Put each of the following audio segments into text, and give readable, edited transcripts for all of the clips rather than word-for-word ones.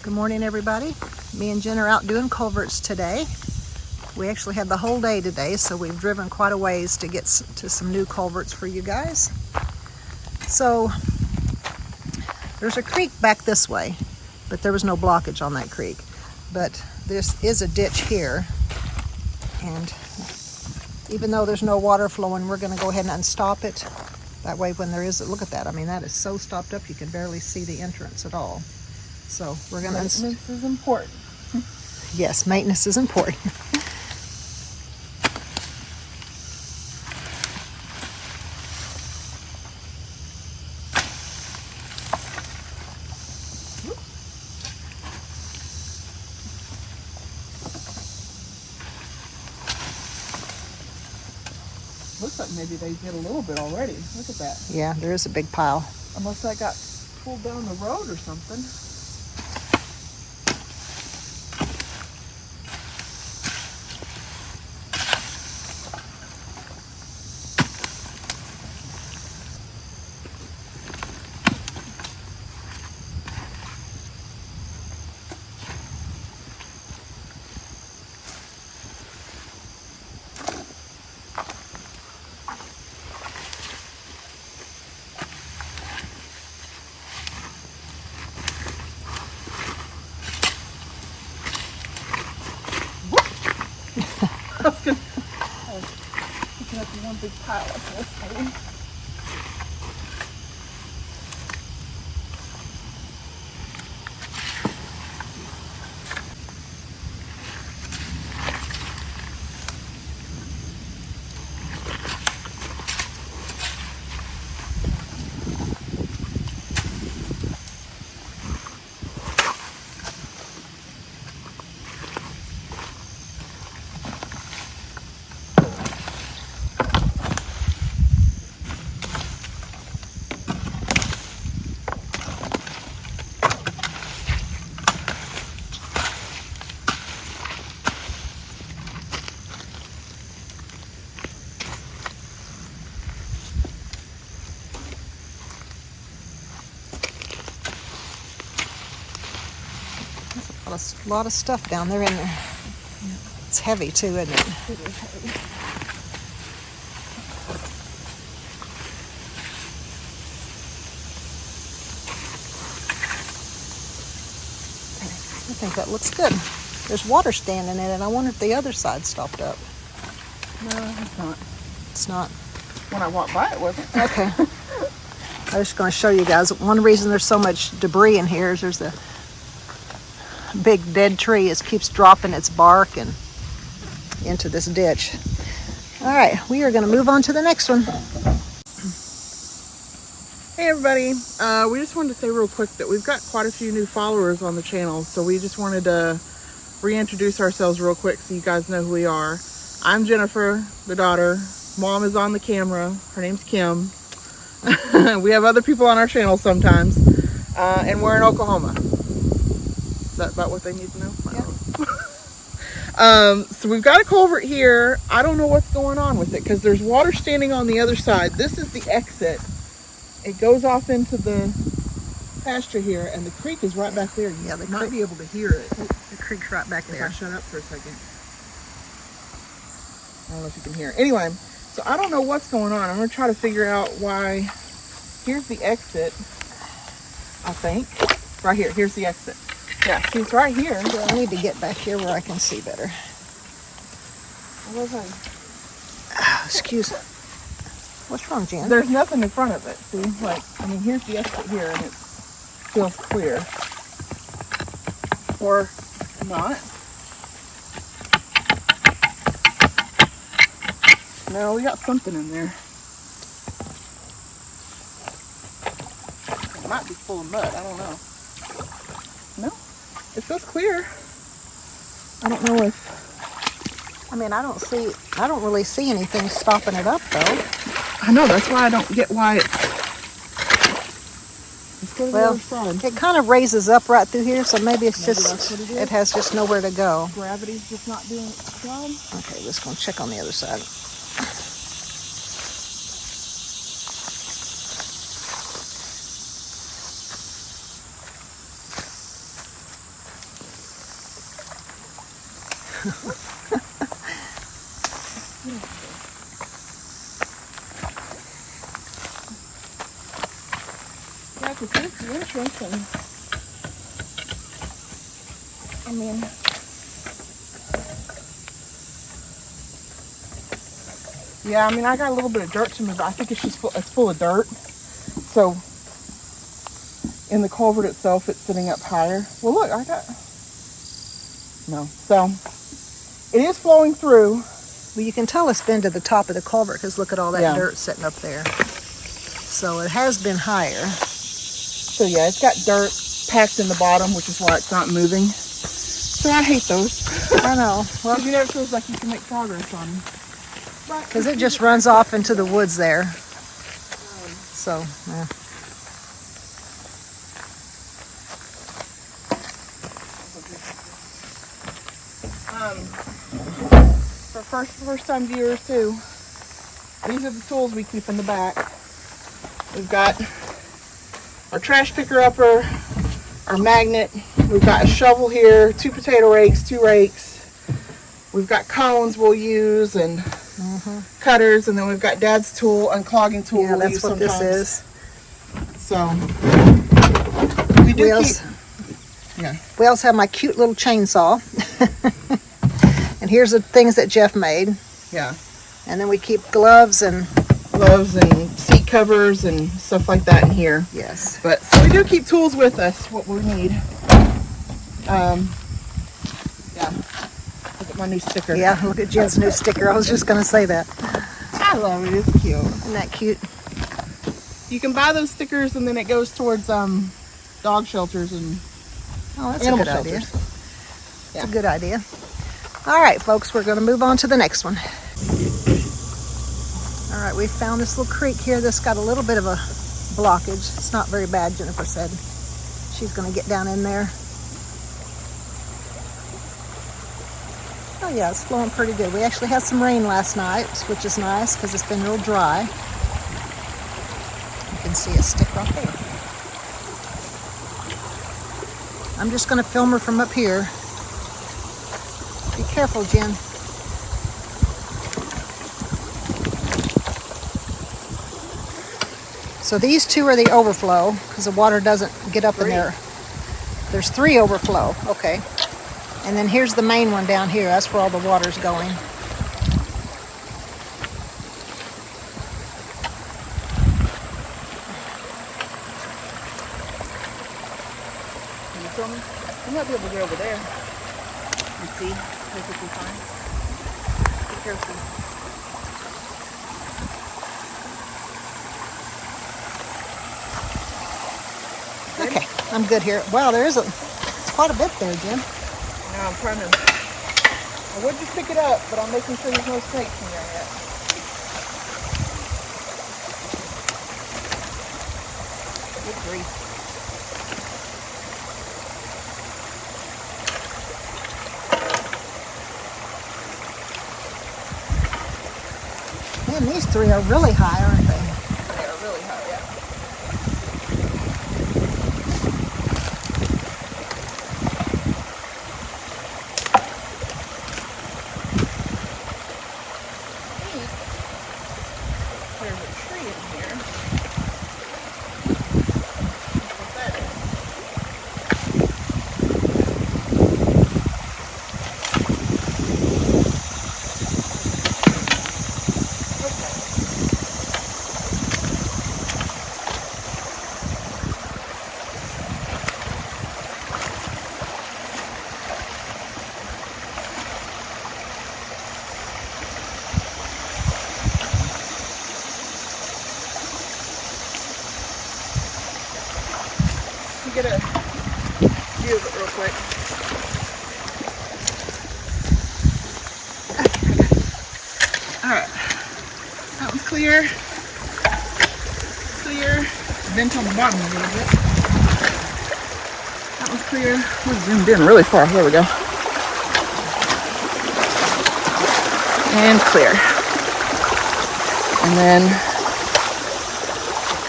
Good morning, everybody. Me and Jen are out doing culverts today. We actually had the whole day today, so we've driven quite a ways to get to some new culverts for you guys. So there's a creek back this way, but there was no blockage on that creek. But this is a ditch here, and even though there's no water flowing, we're going to go ahead and unstop it. That way when there is, look at that, I mean that is so stopped up you can barely see the entrance at all. So we're going to... Maintenance is important. Yes, maintenance is important. Looks like maybe they did a little bit already. Look at that. Yeah, there is a big pile. Unless that got pulled down the road or something. I was picking up one big pile of this maybe. A lot of stuff down there in there. It's heavy too, isn't it? It is heavy. I think that looks good. There's water standing in it. I wonder if the other side stopped up. No, it's not. It's not. When I walked by, it wasn't. Okay. I was just going to show you guys. One reason there's so much debris in here is there's a big dead tree. It keeps dropping its bark and into this ditch. All right, we are going to move on to the next one. Hey everybody, we just wanted to say real quick that we've got quite a few new followers on the channel, so we just wanted to reintroduce ourselves real quick so you guys know who we are. I'm Jennifer, the daughter. Mom is on the camera. Her name's Kim. We have other people on our channel sometimes, and we're in Oklahoma. Is that about what they need to know? Yeah. So we've got a culvert here. I don't know what's going on with it because there's water standing on the other side. This is the exit. It goes off into the pasture here, and the creek is right back there. Yeah, the might creek. be able to hear it. The creek's right back If I there. shut up for a second. I don't know if you can hear it. Anyway, so I don't know what's going on. I'm going to try to figure out why. Here's the exit, I think. Right here. Here's the exit. Yeah, see, it's right here. Yeah, I need to get back here where I can see better. What was I? Excuse me. What's wrong, Jen? There's nothing in front of it. See, like, I mean, here's the exit here, and it feels clear. Or not. No, we got something in there. It might be full of mud. I don't know. No, it feels clear. I don't know if... I mean, I don't really see anything stopping it up, though. I know, that's why I don't get why it's... Let's go to the Well, other side. it kind of raises up right through here, so maybe it's Maybe just, that's what it is. it has just nowhere to go. Gravity's just not doing its job. Okay, let's go and check on the other side. Yeah, because here's the entrance, and I mean, yeah, I mean, I got a little bit of dirt to move, but I think it's just it's full of dirt. So in the culvert itself, it's sitting up higher. Well, look, no. So it is flowing through. Well, you can tell it's been to the top of the culvert because look at all that Yeah. dirt sitting up there. So it has been higher. So yeah, it's got dirt packed in the bottom, which is why it's not moving. So I hate those. I know. Well, Because you never feels like you can make progress on them. because it just runs off into the woods there. So, yeah. For first time viewers too, these are the tools we keep in the back. We've got our trash picker upper, our magnet, we've got a shovel here, 2 potato rakes, 2 rakes. We've got cones we'll use and cutters, and then we've got Dad's tool, unclogging tool. Yeah, we'll that's use what sometimes. this is. So we do We also have my cute little chainsaw. And here's the things that Jeff made. yeah, And then we keep gloves and, gloves and seat covers and stuff like that in here. yes. But so we do keep tools with us, what we need. Yeah. Look at my new sticker. Yeah, look at Jen's new sticker. I was just going to say that. I love it. It's cute. Isn't that cute? You can buy those stickers, and then it goes towards dog shelters and Oh, that's a animal good idea. shelters. That's a good idea. All right, folks, we're going to move on to the next one. All right, we found this little creek here that's got a little bit of a blockage. It's not very bad, Jennifer said. She's going to get down in there. Oh yeah, it's flowing pretty good. We actually had some rain last night, which is nice because it's been real dry. You can see it stick right there. I'm just going to film her from up here. Be careful, Jen. So these 2 are the overflow because the water doesn't get up in there. There's 3 overflow. Okay. And then here's the main one down here. That's where all the water's going. Can you film me? You might be able to get over there and see perfectly fine. Be careful. Okay, I'm good here. Wow, it's quite a bit there, Jen. Now I'm trying to. I would just pick it up, but I'm making sure there's no snakes in there yet. Good grief. Man, these 3 are really high, aren't they? They are really high, yeah. There's a tree in here. What that is. Get a view of it real quick. Alright. That one's clear. Clear. Vent on the bottom a little bit. That one's clear. We're zoomed in really far. There we go. And clear. And then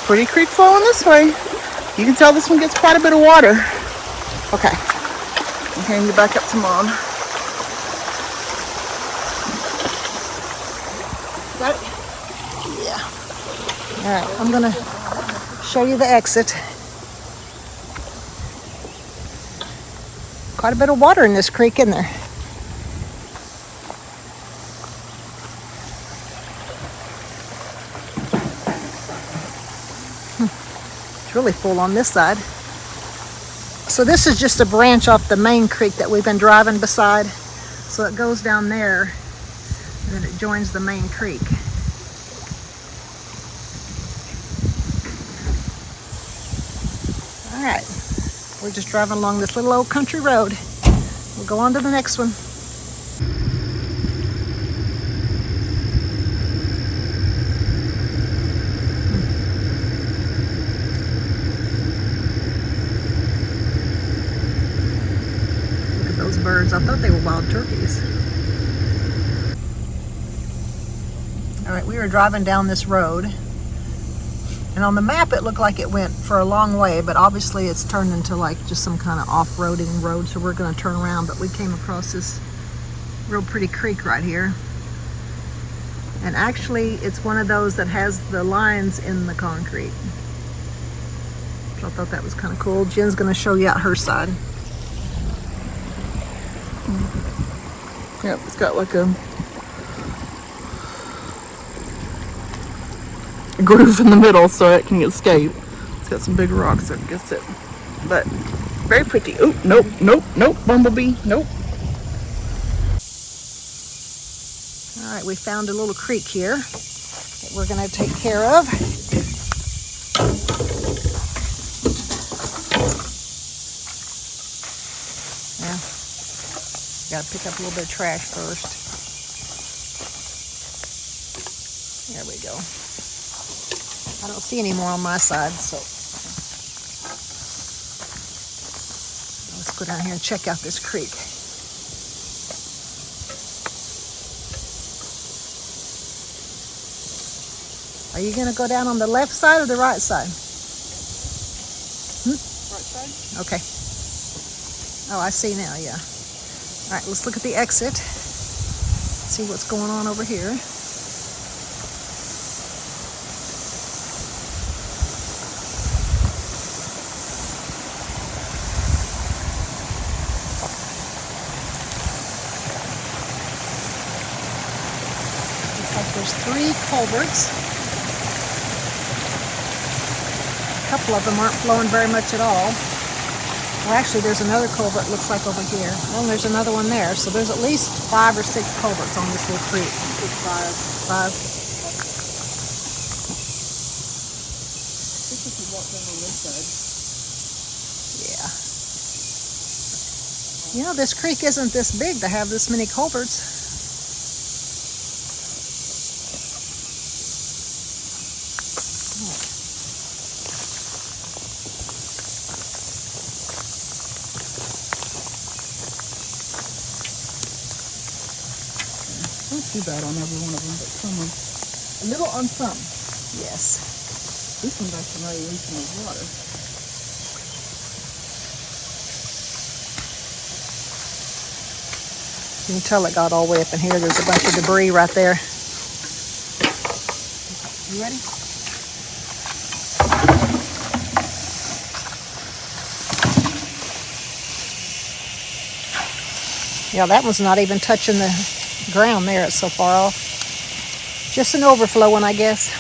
pretty creek flowing this way. You can tell this one gets quite a bit of water. Okay. I'm handing you back up to Mom. All right, I'm gonna show you the exit. Quite a bit of water in this creek, isn't there? It's really full on this side. So this is just a branch off the main creek that we've been driving beside. So it goes down there and then it joins the main creek. All right, we're just driving along this little old country road. We'll go on to the next one. Look at those birds. I thought they were wild turkeys. All right, we were driving down this road. And on the map, it looked like it went for a long way, but obviously it's turned into like just some kind of off-roading road, so we're gonna turn around, but we came across this real pretty creek right here. And actually, it's one of those that has the lines in the concrete. So I thought that was kind of cool. Jen's gonna show you out her side. Yep, it's got like a groove in the middle so it can escape. It's got some big rocks against it, but very pretty. Oh, nope, nope, nope, bumblebee, nope. All right, we found a little creek here that we're gonna take care of. Yeah, gotta pick up a little bit of trash first. There we go. I don't see any more on my side, so let's go down here and check out this creek. Are you gonna go down on the left side or the right side? Right side? Okay. Oh, I see now, yeah. All right, let's look at the exit. See what's going on over here. There's 3 culverts. A couple of them aren't flowing very much at all. Well, actually, there's another culvert, looks like over here. Well, there's another one there. So there's at least 5 or 6 culverts on this little creek. 5. If you walk down on this side. Yeah. You know, this creek isn't this big to have this many culverts. Not too bad on every one of them, but some are a little on some. Yes. This one's actually not even reaching the water. You can tell it got all the way up in here. There's a bunch of debris right there. You ready? Yeah, that one's not even touching the ground there. It's so far off. Just an overflow one, I guess.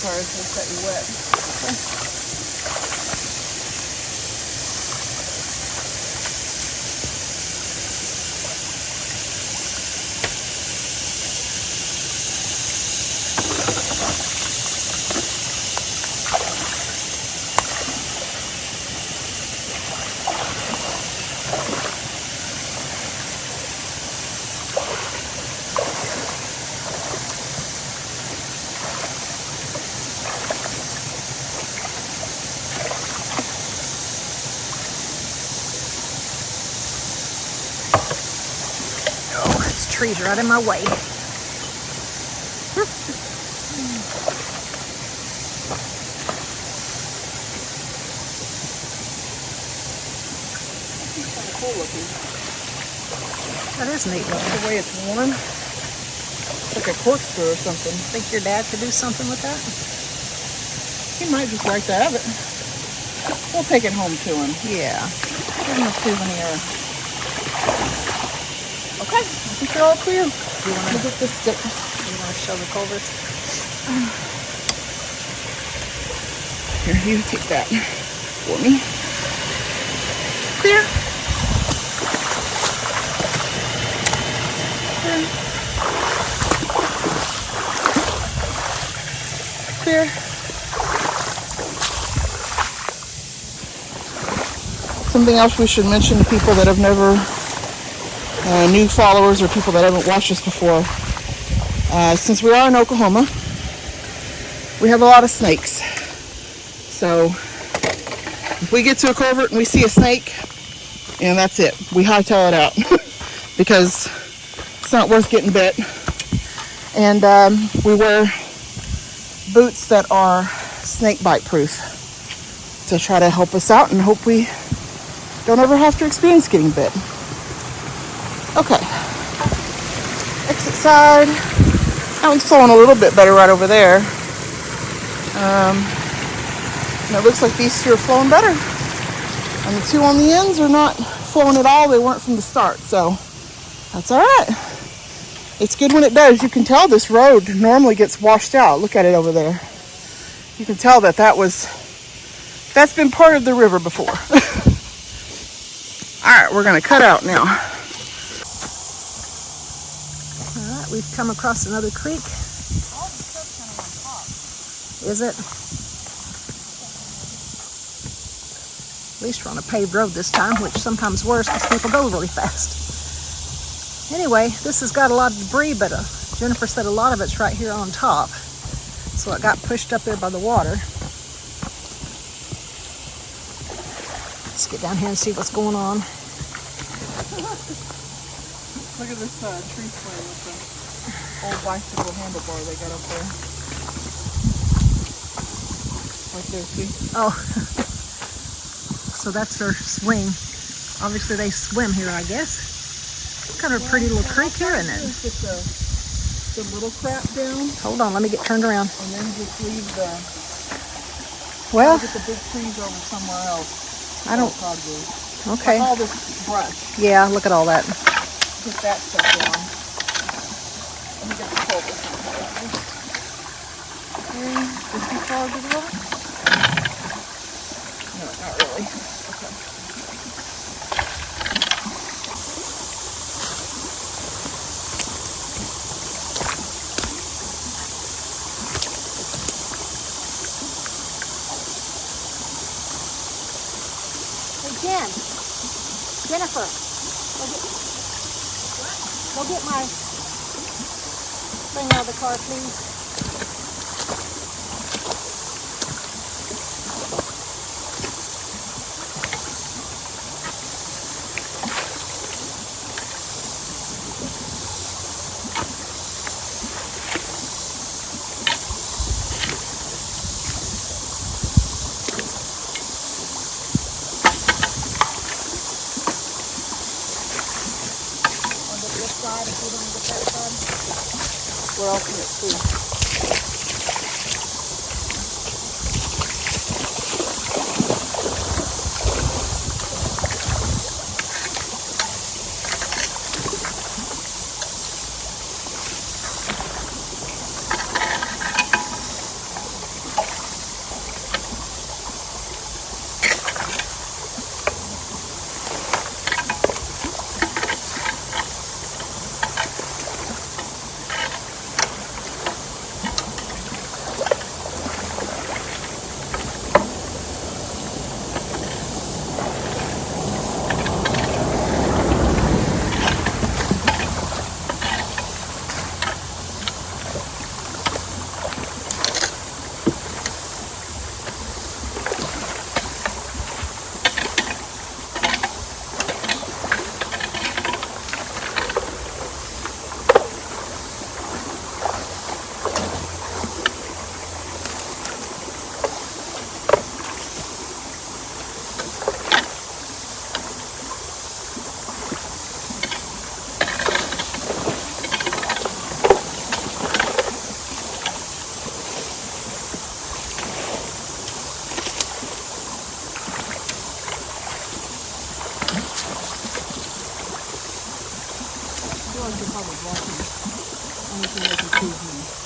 Sorry, it's gonna set you wet. trees right in my way. That is neat looking. The way it's worn. It's like a corkscrew or something. Think your dad could do something with that? He might just like to have it. We'll take it home to him. Yeah. Give him a souvenir. Okay, I think they're all clear. You want to get this stick. You want to show the culverts? Here, you take that for me. Clear. Clear. Something else we should mention to people that have never, new followers or people that haven't watched us before. Since we are in Oklahoma, we have a lot of snakes. So if we get to a culvert and we see a snake, and that's it, we hightail it out because it's not worth getting bit. And we wear boots that are snake bite proof to try to help us out and hope we don't ever have to experience getting bit. Okay, exit side. That one's flowing a little bit better right over there. And it looks like these two are flowing better. And the two on the ends are not flowing at all. They weren't from the start, so that's all right. It's good when it does. You can tell this road normally gets washed out. Look at it over there. You can tell that that's been part of the river before. All right, we're gonna cut out now. All right, we've come across another creek. Is it? At least we're on a paved road this time, which sometimes worse because people go really fast. Anyway, this has got a lot of debris, but Jennifer said a lot of it's right here on top. So it got pushed up there by the water. Let's get down here and see what's going on. Look at this tree swing with the old bicycle handlebar they got up there. Right there, see? Oh, so that's their swing. Obviously they swim here, I guess. Kind of a pretty little creek here, isn't it? Just the little crap down. Hold on, let me get turned around. And then just leave the. Well, get the big trees over somewhere else. I don't. Okay. Like all this brush. Yeah, look at all that. Get that stuff down. Let me get the culvert. Okay, is too far to the road? No, not really. Okay. Jen, Jennifer, go get my thing out of the car, please. Where else can it see? we can make improvements.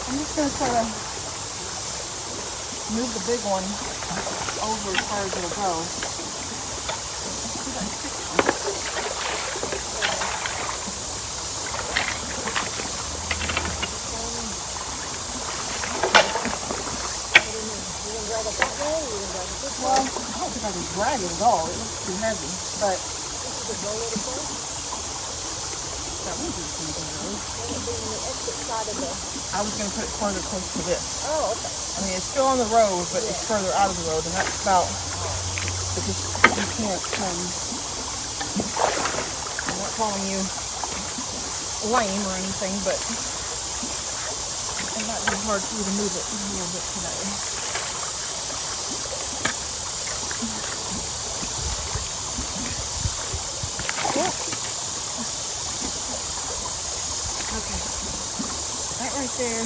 I'm just going to try to move the big one over as far as it'll go. Well, I don't think I can drag it at all. It looks too heavy, but that would be something though. I was going to put it further close to this. Oh, okay. I mean, it's still on the road, but it's further out of the road, and that's about, because you can't, I'm not calling you lame or anything, but it might be hard for you to move it a little bit today. Yeah. Okay. That right there.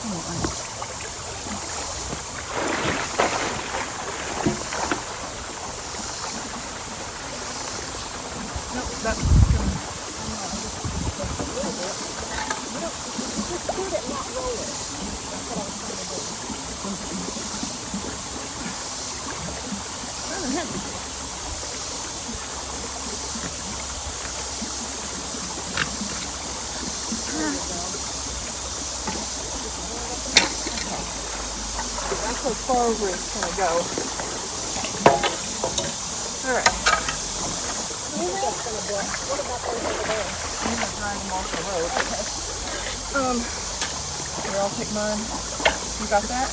Come on. Nope, that's good. Just put it, not roll it. That's what I was trying to do. Kind of heavy. That's as far over as it's going to go. Alright. What about those over there? I'm going to drag them off the road. Here, I'll take mine. You got that?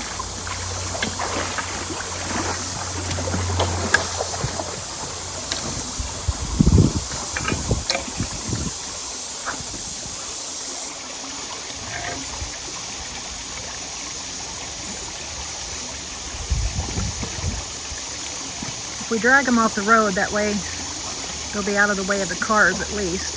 If we drag them off the road, that way they'll be out of the way of the cars at least.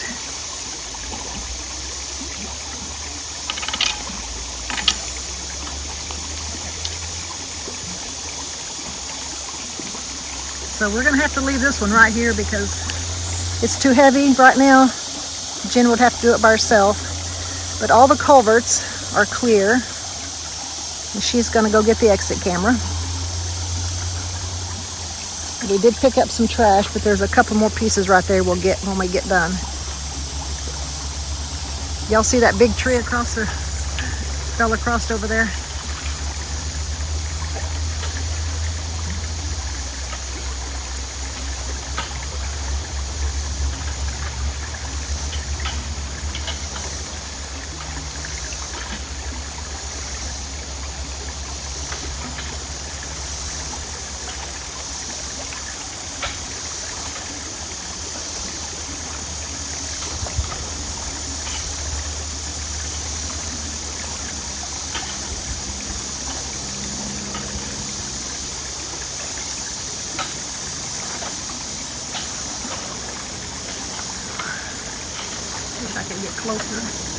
So we're going to have to leave this one right here because it's too heavy right now. Jen would have to do it by herself. But all the culverts are clear. And she's going to go get the exit camera. We did pick up some trash, but there's a couple more pieces right there we'll get when we get done. Y'all see that big tree across the, fell across over there? Wish I could get closer.